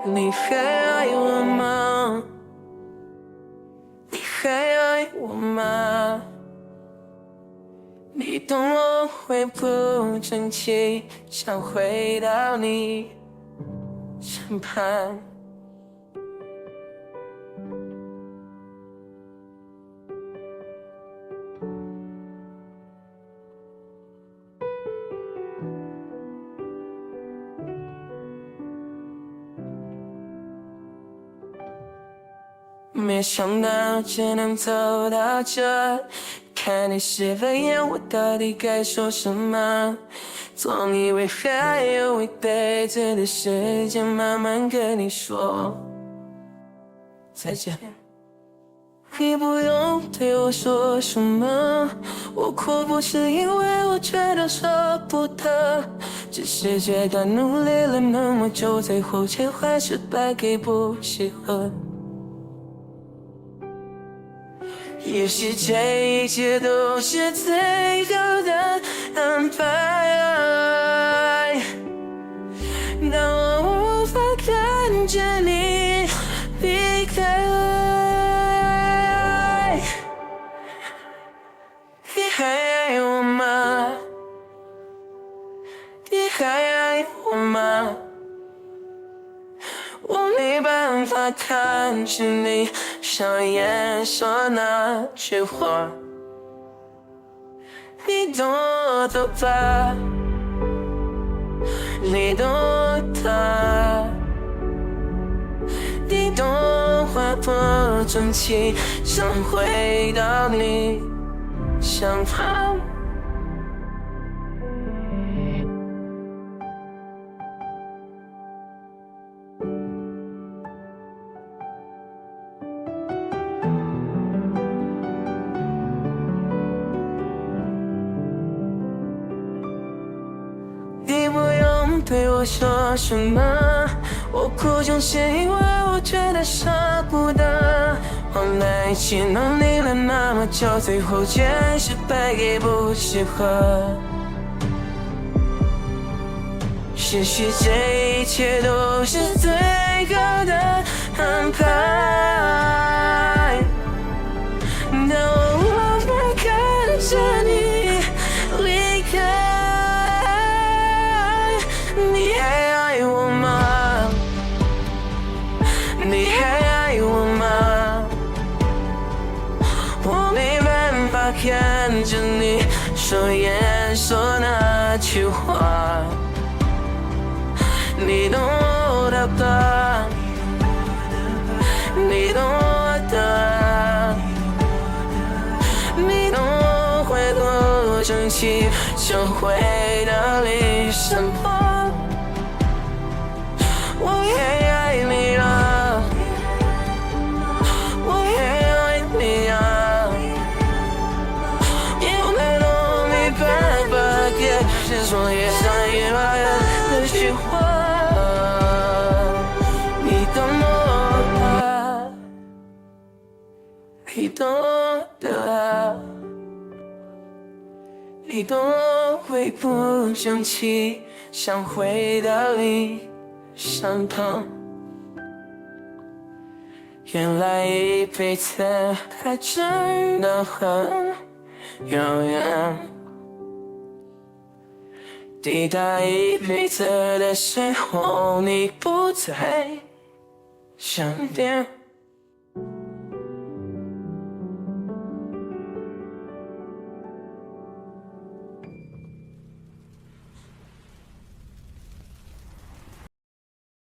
你还爱我吗？你还爱我吗？你懂我会不争气，想回到你身旁。没想到只能走到这，看你是白眼，我到底该说什么？总以为还有一辈子的时间，慢慢跟你说再见。你不用对我说什么，我哭不是因为我觉得舍不得，只是觉得努力了那么久，最后却还是败给不适合。也许这一切都是最好的安排，但我无法看着你离开。你还爱我吗？你还爱我吗？我没办法看着你上演说那句话，你懂我的吧？你懂我的，你懂我会不争气，想回到你身旁。你不用对我说什么，我哭就是因为我觉得舍不得。我们一起努力了那么久，最后却是败给不适合。也许这一切都是最好的安排，但我无法看着你离开。你还爱我吗？你还爱我吗？我没办法看着你说演说那句话，你懂我的吧？你懂我的，你懂我会不争气，想回到你身旁。我也爱你啊，我也爱你啊，因为我没办法解释说也像一把人的句话，你懂我的，你懂我的，你懂我会不争气，想回到你身旁。原来一辈子还真的很遥远，抵达一辈子的时候，你不在身边。